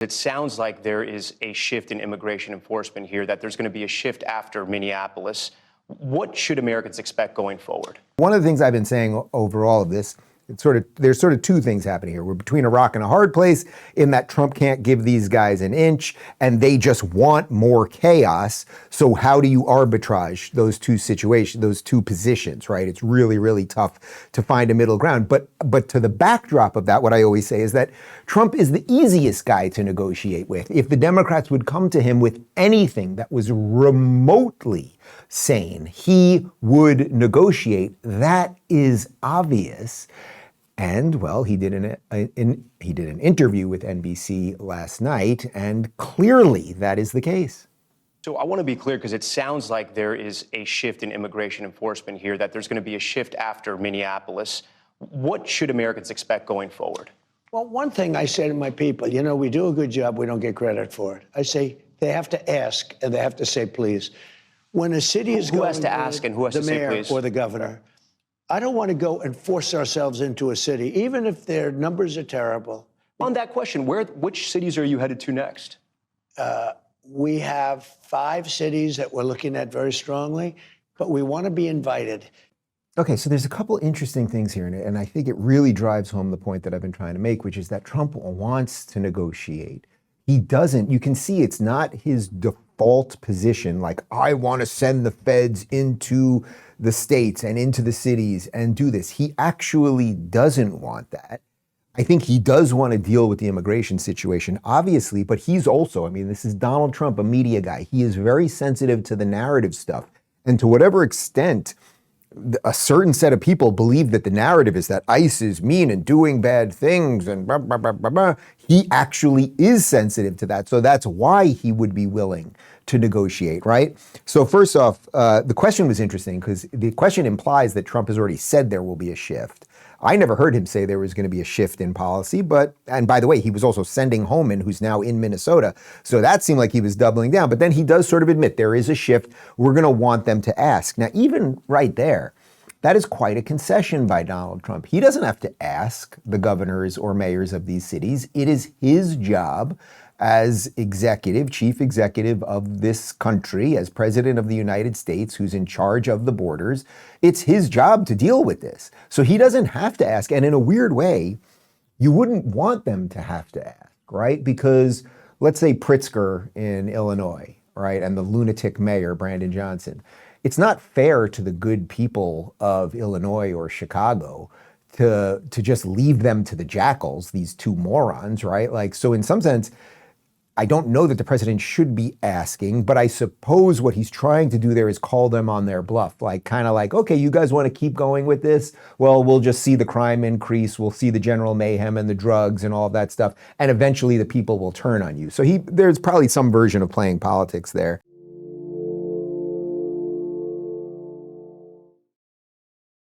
It sounds like there is a shift in immigration enforcement here, that there's going to be a shift after Minneapolis. What should Americans expect going forward? One of the things I've been saying over all of this, there's sort of two things happening here. We're between a rock and a hard place in that Trump can't give these guys an inch and they just want more chaos. So how do you arbitrage those two situations, those two positions, right? It's really, really tough to find a middle ground. But to the backdrop of that, what I always say is that Trump is the easiest guy to negotiate with. If the Democrats would come to him with anything that was remotely sane, he would negotiate. That is obvious. And well, he did an interview with NBC last night, and clearly that is the case. So I want to be clear, because it sounds like there is a shift in immigration enforcement here, that there's going to be a shift after Minneapolis. What should Americans expect going forward? Well, one thing I say to my people, we do a good job, we don't get credit for it. I say they have to ask and they have to say please. When a city is who has to ask and who has to say please? The mayor or the governor. I don't want to go and force ourselves into a city, even if their numbers are terrible. On that question, which cities are you headed to next? We have 5 cities that we're looking at very strongly, but we want to be invited. Okay, so there's a couple interesting things here, and I think it really drives home the point that I've been trying to make, which is that Trump wants to negotiate. He doesn't. You can see it's not his default position, like, I want to send the feds into the states and into the cities and do this. He actually doesn't want that. I think he does want to deal with the immigration situation, obviously, but he's also, this is Donald Trump, a media guy. He is very sensitive to the narrative stuff. And to whatever extent a certain set of people believe that the narrative is that ICE is mean and doing bad things and blah, blah, blah, blah, blah, he actually is sensitive to that. So that's why he would be willing to negotiate, right? So first off, the question was interesting because the question implies that Trump has already said there will be a shift. I never heard him say there was going to be a shift in policy, and by the way, he was also sending Homan, who's now in Minnesota. So that seemed like he was doubling down. But then he does sort of admit there is a shift. We're going to want them to ask. Now, even right there, that is quite a concession by Donald Trump. He doesn't have to ask the governors or mayors of these cities. It is his job as chief executive of this country, as president of the United States, who's in charge of the borders. It's his job to deal with this. So he doesn't have to ask. And in a weird way, you wouldn't want them to have to ask, right? Because let's say Pritzker in Illinois, right? And the lunatic mayor, Brandon Johnson. It's not fair to the good people of Illinois or Chicago to just leave them to the jackals, these two morons, right? So in some sense, I don't know that the president should be asking, but I suppose what he's trying to do there is call them on their bluff, okay, you guys want to keep going with this? Well, we'll just see the crime increase. We'll see the general mayhem and the drugs and all of that stuff. And eventually the people will turn on you. So there's probably some version of playing politics there.